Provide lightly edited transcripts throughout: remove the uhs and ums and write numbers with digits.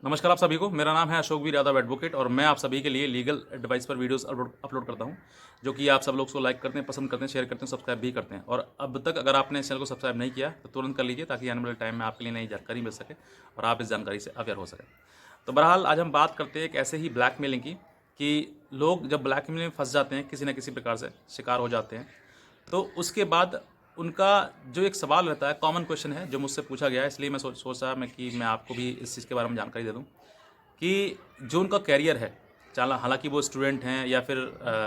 नमस्कार आप सभी को। मेरा नाम है अशोक वीर यादव एडवोकेट और मैं आप सभी के लिए लीगल एडवाइस पर वीडियोस अपलोड करता हूं, जो कि आप सब लोग उसको लाइक करते हैं, पसंद करते हैं, शेयर करते हैं, सब्सक्राइब भी करते हैं। और अब तक अगर आपने इस चैनल को सब्सक्राइब नहीं किया तो तुरंत कर लीजिए, ताकि आने वाले टाइम में आपके लिए नई जानकारी मिल सके और आप इस जानकारी से अवेयर हो सकें। तो बहरहाल आज हम बात करते हैं एक ऐसे ही ब्लैकमेलिंग की, कि लोग जब ब्लैकमेलिंग में फंस जाते हैं, किसी न किसी प्रकार से शिकार हो जाते हैं, तो उसके बाद उनका जो एक सवाल रहता है, कॉमन क्वेश्चन है जो मुझसे पूछा गया है, इसलिए मैं सोचा मैं कि मैं आपको भी इस चीज़ के बारे में जानकारी दे दूं कि जो उनका कैरियर है, चाला हालांकि वो स्टूडेंट हैं या फिर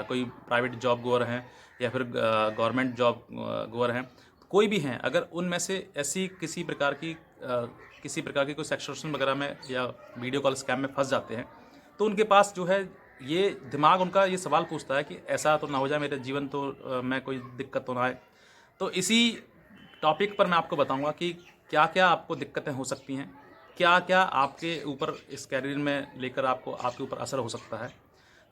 कोई प्राइवेट जॉब गोअर हैं या फिर गवर्नमेंट जॉब गोअर हैं, कोई भी हैं, अगर उनमें से ऐसी किसी प्रकार की कोई सेक्सटॉर्शन वगैरह में या वीडियो कॉल स्कैम में फंस जाते हैं, तो उनके पास जो है ये दिमाग उनका ये सवाल पूछता है कि ऐसा तो ना हो जाए मेरे जीवन, तो मैं कोई दिक्कत तो ना आए। तो इसी टॉपिक पर मैं आपको बताऊंगा कि क्या क्या आपको दिक्कतें हो सकती हैं, क्या क्या आपके ऊपर इस कैरियर में लेकर आपके ऊपर असर हो सकता है।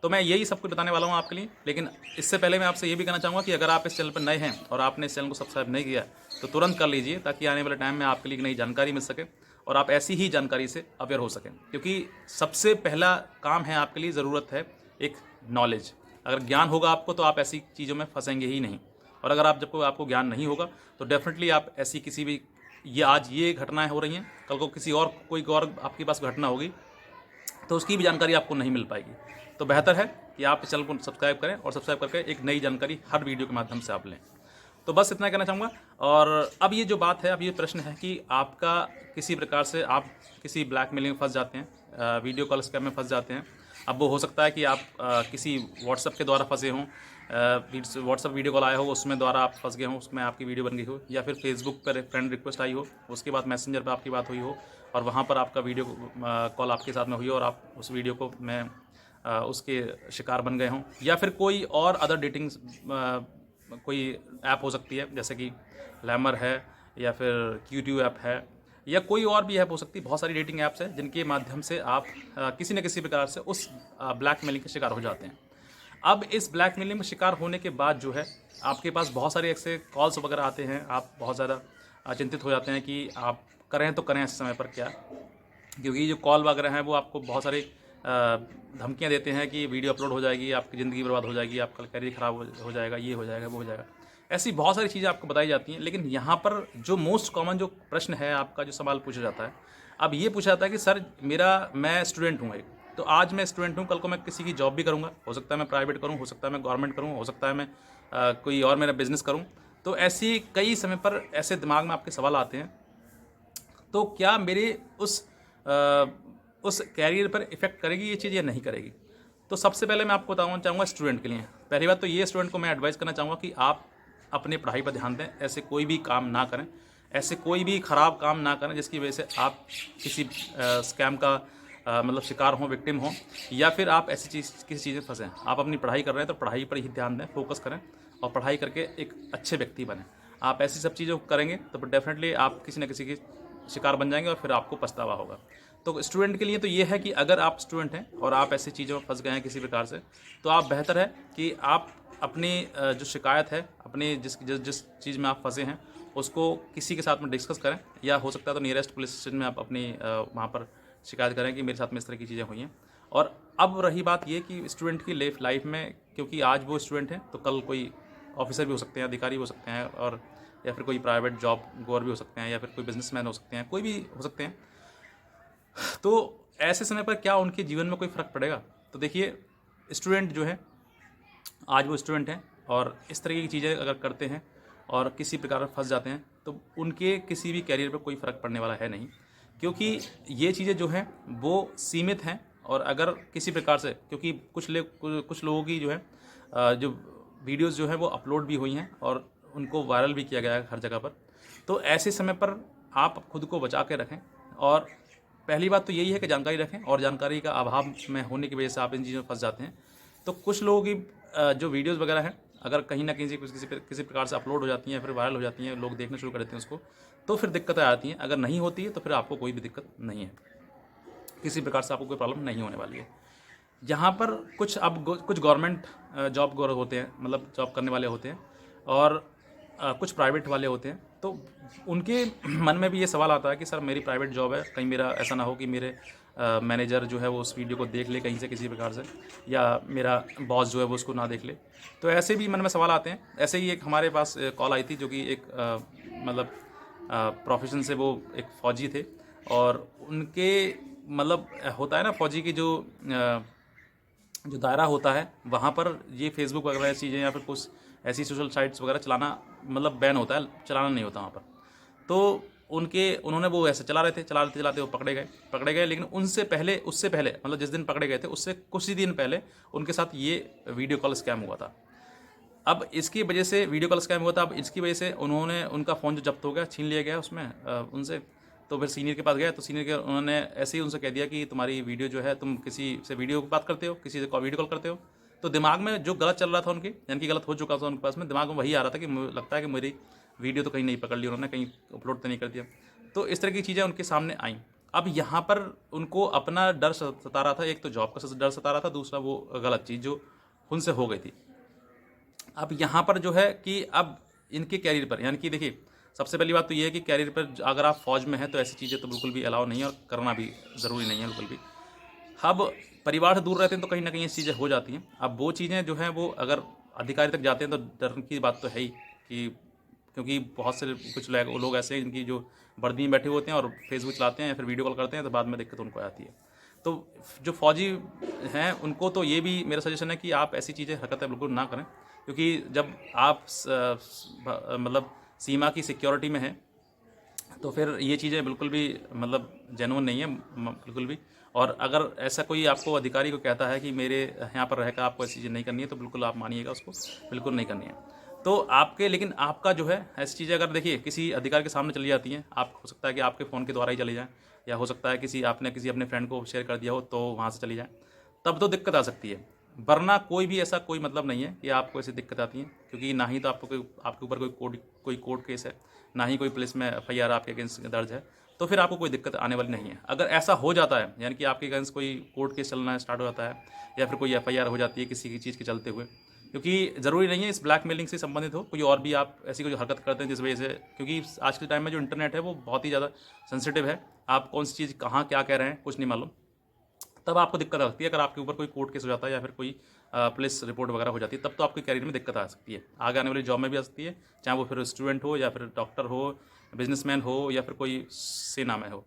तो मैं यही सब कुछ बताने वाला हूँ आपके लिए। लेकिन इससे पहले मैं आपसे ये भी कहना चाहूँगा कि अगर आप इस चैनल पर नए हैं और आपने इस चैनल को सब्सक्राइब नहीं किया तो तुरंत कर लीजिए, ताकि आने वाले टाइम में आपके लिए नई जानकारी मिल सके और आप ऐसी ही जानकारी से अवेयर हो सकें। क्योंकि सबसे पहला काम है, आपके लिए ज़रूरत है एक नॉलेज। अगर ज्ञान होगा आपको तो आप ऐसी चीज़ों में फंसेंगे ही नहीं। और अगर जब आपको ज्ञान नहीं होगा तो डेफिनेटली आप ऐसी किसी भी, ये आज ये घटनाएं हो रही हैं, कल को कोई और आपके पास घटना होगी तो उसकी भी जानकारी आपको नहीं मिल पाएगी। तो बेहतर है कि आप इस चैनल को सब्सक्राइब करें और सब्सक्राइब करके एक नई जानकारी हर वीडियो के माध्यम से आप लें। तो बस इतना कहना चाहूँगा। और अब ये जो बात है, अब ये प्रश्न है कि आपका किसी प्रकार से आप किसी ब्लैकमेलिंग में फंस जाते हैं, वीडियो कॉल स्कैम में फंस जाते हैं। अब वो हो सकता है कि आप किसी व्हाट्सएप के द्वारा फंसे हों, व्हाट्सएप वीडियो कॉल आया हो, उसमें द्वारा आप फंस गए हों, उसमें आपकी वीडियो बन गई हो, या फिर फेसबुक पर फ्रेंड रिक्वेस्ट आई हो, उसके बाद मैसेंजर पर आपकी बात हुई हो और वहाँ पर आपका वीडियो कॉल आपके साथ में हुई हो और आप उस वीडियो को उसके शिकार बन गए हों, या फिर कोई और अदर डेटिंग कोई ऐप हो सकती है, जैसे कि लैमर है या फिर क्यूट्यू ऐप है, या कोई और भी ऐप हो सकती है। बहुत सारी डेटिंग ऐप्स हैं जिनके माध्यम से आप किसी न किसी प्रकार से उस ब्लैकमेलिंग के शिकार हो जाते हैं। अब इस ब्लैकमेलिंग में शिकार होने के बाद जो है आपके पास बहुत सारे ऐसे कॉल्स वगैरह आते हैं, आप बहुत ज़्यादा चिंतित हो जाते हैं कि आप करें तो करें इस समय पर क्या। क्योंकि जो कॉल वगैरह हैं वो आपको बहुत सारी धमकियां देते हैं कि वीडियो अपलोड हो जाएगी, आपकी ज़िंदगी बर्बाद हो जाएगी, आपका कैरियर ख़राब हो जाएगा, ये हो जाएगा, वो हो जाएगा। ऐसी बहुत सारी चीज़ें आपको बताई जाती हैं। लेकिन यहाँ पर जो मोस्ट कॉमन जो प्रश्न है आपका, जो सवाल पूछा जाता है, अब ये पूछा जाता है कि सर मैं स्टूडेंट हूँ एक, तो आज मैं स्टूडेंट हूँ, कल को मैं किसी की जॉब भी करूँगा, हो सकता है मैं प्राइवेट करूँ, हो सकता है मैं गवर्नमेंट करूँ, हो सकता है मैं कोई और मेरा बिजनेस करूँ। तो ऐसी कई समय पर ऐसे दिमाग में आपके सवाल आते हैं, तो क्या मेरे उस कैरियर पर इफ़ेक्ट करेगी ये चीज़ या नहीं करेगी। तो सबसे पहले मैं आपको बताना चाहूँगा स्टूडेंट के लिए, पहली बात तो ये स्टूडेंट को मैं एडवाइस करना चाहूँगा कि आप अपनी पढ़ाई पर ध्यान दें, ऐसे कोई भी काम ना करें, ऐसे कोई भी ख़राब काम ना करें जिसकी वजह से आप किसी स्कैम का मतलब शिकार हों, विक्टिम हों, या फिर आप किसी चीज़ में फंसें। आप अपनी पढ़ाई कर रहे हैं तो पढ़ाई पर ही ध्यान दें, फोकस करें और पढ़ाई करके एक अच्छे व्यक्ति बनें। आप ऐसी सब चीज़ों को करेंगे तो डेफिनेटली आप किसी न किसी की शिकार बन जाएंगे और फिर आपको पछतावा होगा। तो स्टूडेंट के लिए तो ये है कि अगर आप स्टूडेंट हैं और आप ऐसी चीज़ों में फंस गए हैं किसी प्रकार से, तो आप बेहतर है कि आप अपनी जो शिकायत है, अपनी जिस जिस जिस चीज़ में आप फंसे हैं उसको किसी के साथ में डिस्कस करें, या हो सकता है तो नियरेस्ट पुलिस स्टेशन में आप अपनी वहाँ पर शिकायत करें कि मेरे साथ में इस तरह की चीज़ें हुई हैं। और अब रही बात ये कि स्टूडेंट की लाइफ में, क्योंकि आज वो स्टूडेंट हैं तो कल कोई ऑफिसर भी हो सकते हैं, अधिकारी हो सकते हैं, और या फिर कोई प्राइवेट जॉब गोअर भी हो सकते हैं, या फिर कोई बिजनेसमैन हो सकते हैं, कोई भी हो सकते हैं। तो ऐसे समय पर क्या उनके जीवन में कोई फ़र्क पड़ेगा। तो देखिए, स्टूडेंट जो है, आज वो स्टूडेंट हैं और इस तरह की चीज़ें अगर करते हैं और किसी प्रकार में फंस जाते हैं तो उनके किसी भी कैरियर पर कोई फ़र्क पड़ने वाला है नहीं। क्योंकि ये चीज़ें जो हैं वो सीमित हैं, और अगर किसी प्रकार से, क्योंकि कुछ लोगों की जो है जो वीडियोज़ जो है वो अपलोड भी हुई हैं और उनको वायरल भी किया गया है हर जगह पर। तो ऐसे समय पर आप खुद को बचा के रखें। और पहली बात तो यही है कि जानकारी रखें, और जानकारी का अभाव में होने की वजह से आप इन चीज़ों में फंस जाते हैं। तो कुछ लोगों की जो वीडियोज़ वगैरह हैं, अगर कहीं ना कहीं किसी प्रकार से अपलोड हो जाती हैं, फिर वायरल हो जाती हैं, लोग देखना शुरू कर देते हैं उसको, तो फिर दिक्कतें आती हैं। अगर नहीं होती है तो फिर आपको कोई भी दिक्कत नहीं है, किसी प्रकार से आपको कोई प्रॉब्लम नहीं होने वाली है। यहाँ पर कुछ गवर्नमेंट जॉब गोर होते हैं, मतलब जॉब करने वाले होते हैं, और कुछ प्राइवेट वाले होते हैं, तो उनके मन में भी ये सवाल आता है कि सर मेरी प्राइवेट जॉब है, कहीं मेरा ऐसा ना हो कि मेरे मैनेजर जो है वो उस वीडियो को देख ले कहीं से किसी प्रकार से, या मेरा बॉस जो है वो उसको ना देख ले। तो ऐसे भी मन में सवाल आते हैं। ऐसे ही एक हमारे पास कॉल आई थी, जो कि एक मतलब प्रोफेशन से वो एक फ़ौजी थे, और उनके मतलब होता है ना फ़ौजी की जो दायरा होता है वहाँ पर ये फेसबुक वगैरह ऐसी चीज़ें या फिर कुछ ऐसी सोशल साइट्स वगैरह चलाना मतलब बैन होता है, चलाना नहीं होता वहाँ पर। तो उन्होंने वो ऐसे चलाते चलाते वो पकड़े गए। लेकिन उससे पहले मतलब जिस दिन पकड़े गए थे उससे कुछ ही दिन पहले उनके साथ ये वीडियो कॉल स्कैम हुआ था। अब इसकी वजह से वीडियो कॉल स्कैम हुआ था। अब इसकी वजह से उनका फ़ोन जो जब्त हो गया, छीन लिया गया उसमें उनसे। तो फिर सीनियर के पास गया, तो सीनियर के उन्होंने ऐसे ही उनसे कह दिया कि तुम्हारी वीडियो जो है, तुम किसी से वीडियो की बात करते हो, किसी से वीडियो कॉल करते हो। तो दिमाग में जो गलत चल रहा था उनके, यानी कि गलत हो चुका था उनके पास में, दिमाग में वही आ रहा था कि मुझे लगता है कि मेरी वीडियो तो कहीं नहीं पकड़ ली उन्होंने, कहीं अपलोड तो नहीं कर दिया। तो इस तरह की चीज़ें उनके सामने आईं। अब यहाँ पर उनको अपना डर सता रहा था। एक तो जॉब का डर सता रहा था, दूसरा वो गलत चीज़ जो उनसे हो गई थी। अब यहाँ पर जो है कि अब इनके कैरियर पर, यानी कि देखिए सबसे पहली बात तो ये है कि कैरियर पर अगर आप फौज में हैं तो ऐसी चीज़ें तो बिल्कुल भी अलाउ नहीं है, और करना भी ज़रूरी नहीं है बिल्कुल भी। अब परिवार से दूर रहते हैं तो कहीं ना कहीं ये चीज़ें हो जाती हैं। अब वो चीज़ें जो हैं वो अगर अधिकारी तक जाते हैं तो डर की बात तो है ही, कि क्योंकि बहुत से कुछ लोग ऐसे हैं जिनकी जो वर्दी में बैठे होते हैं और फेसबुक चलाते हैं या फिर वीडियो कॉल करते हैं, तो बाद में दिक्कत उनको आती है। तो जो फौजी हैं उनको तो ये भी मेरा सजेशन है कि आप ऐसी चीज़ें हरकतें बिल्कुल ना करें, क्योंकि जब आप मतलब सीमा की सिक्योरिटी में हैं तो फिर ये चीज़ें बिल्कुल भी मतलब जेन्युइन नहीं है बिल्कुल भी। और अगर ऐसा कोई आपको अधिकारी को कहता है कि मेरे यहाँ पर रहकर आपको ऐसी चीज़ें नहीं करनी है, तो बिल्कुल आप मानिएगा उसको, बिल्कुल नहीं करनी है। तो लेकिन आपका जो है ऐसी चीज़ें अगर देखिए किसी अधिकारी के सामने चली जाती हैं, आप हो सकता है कि आपके फ़ोन के द्वारा ही चली जाएँ, या हो सकता है आपने किसी अपने फ्रेंड को शेयर कर दिया हो तो वहाँ से चली जाए, तब तो दिक्कत आ सकती है। वरना कोई भी ऐसा कोई मतलब नहीं है कि आपको ऐसी दिक्कत आती है, क्योंकि ना ही तो आपके ऊपर कोई कोर्ट केस है, ना ही कोई पुलिस में एफआईआर आपके अगेंस्ट दर्ज है, तो फिर आपको कोई दिक्कत आने वाली नहीं है। अगर ऐसा हो जाता है, यानी कि आपके अगेंस्ट कोई कोर्ट केस चलना स्टार्ट हो जाता है, या फिर कोई एफआईआर हो जाती है किसी की चीज़ के चलते हुए, क्योंकि ज़रूरी नहीं है इस ब्लैकमेलिंग से संबंधित हो, कोई और भी आप ऐसी कोई हरकत करते हैं जिस वजह से, क्योंकि आज के टाइम में जो इंटरनेट है वो बहुत ही ज़्यादा सेंसिटिव है, आप कौन सी चीज़ कहाँ क्या कह रहे हैं कुछ नहीं मालूम, तब आपको दिक्कत आ सकती है। अगर आपके ऊपर कोई कोर्ट केस हो जाता है या फिर कोई पुलिस रिपोर्ट वगैरह हो जाती है, तब तो आपके कैरियर में दिक्कत आ सकती है, आगे आने वाली जॉब में भी आ सकती है, चाहे वो फिर स्टूडेंट हो या फिर डॉक्टर हो, बिजनेसमैन हो या फिर कोई सेना में हो।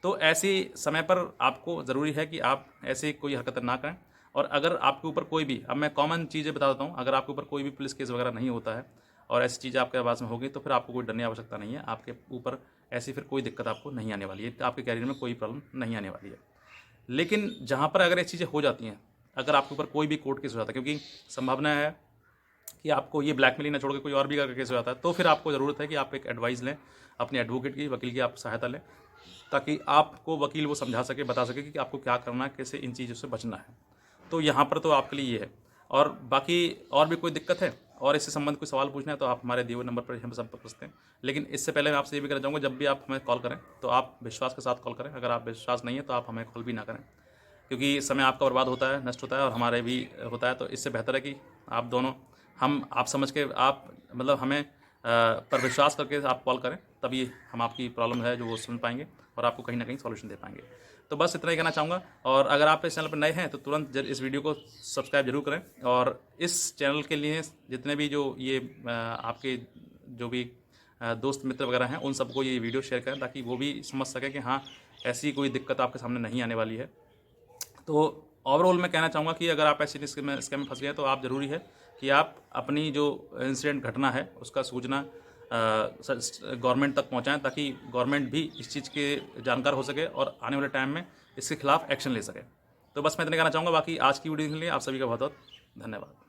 तो ऐसे समय पर आपको ज़रूरी है कि आप ऐसे कोई हरकत ना करें। और अगर आपके ऊपर कोई भी, अब मैं कॉमन चीज़ें बता देता हूँ, अगर आपके ऊपर कोई भी पुलिस केस वगैरह नहीं होता है और ऐसी चीज़ें आपके आवाज़ में होगी, तो फिर आपको कोई डरने की आवश्यकता नहीं है। आपके ऊपर ऐसी फिर कोई दिक्कत आपको नहीं आने वाली है, आपके कैरियर में कोई प्रॉब्लम नहीं आने वाली है। लेकिन जहाँ पर अगर ये चीज़ें हो जाती हैं, अगर आपके ऊपर कोई भी कोर्ट केस हो जाता है, क्योंकि संभावना है कि आपको ये ब्लैकमेलिंग ना छोड़ के कोई और भी अगर केस हो जाता है, तो फिर आपको ज़रूरत है कि आप एक एडवाइस लें अपने एडवोकेट की, वकील की आप सहायता लें, ताकि आपको वकील वो समझा सके, बता सके कि आपको क्या करना है, कैसे इन चीज़ों से बचना है। तो यहाँ पर तो आपके लिए ये है। और बाकी और भी कोई दिक्कत है और इससे संबंधित कोई सवाल पूछना है तो आप हमारे दिए हुए नंबर पर हम संपर्क कर सकते हैं। लेकिन इससे पहले मैं आपसे ये भी कहना चाहूँगा, जब भी आप हमें कॉल करें तो आप विश्वास के साथ कॉल करें। अगर आप विश्वास नहीं है तो आप हमें कॉल भी ना करें, क्योंकि समय आपका बर्बाद होता है, नष्ट होता है और हमारे भी होता है। तो इससे बेहतर है कि आप दोनों आप समझ के आप मतलब हमें पर विश्वास करके आप कॉल करें, तभी हम आपकी प्रॉब्लम है जो वो सुन पाएंगे और आपको कहीं ना कहीं सॉल्यूशन दे पाएंगे। तो बस इतना ही कहना चाहूँगा। और अगर आप इस चैनल पर नए हैं तो तुरंत इस वीडियो को सब्सक्राइब जरूर करें। और इस चैनल के लिए जितने भी जो ये आपके जो भी दोस्त मित्र वगैरह हैं, उन सबको ये वीडियो शेयर करें, ताकि वो भी समझ सकें कि हाँ, ऐसी कोई दिक्कत आपके सामने नहीं आने वाली है। तो ओवरऑल मैं कहना चाहूँगा कि अगर आप ऐसे स्कैम में फंस गए तो आप ज़रूरी है कि आप अपनी जो इंसिडेंट घटना है उसका सूचना गवर्नमेंट तक पहुँचाएं, ताकि गवर्नमेंट भी इस चीज़ के जानकार हो सके और आने वाले टाइम में इसके खिलाफ एक्शन ले सके। तो बस मैं इतना कहना चाहूँगा। बाकी आज की वीडियो के लिए आप सभी का बहुत बहुत धन्यवाद।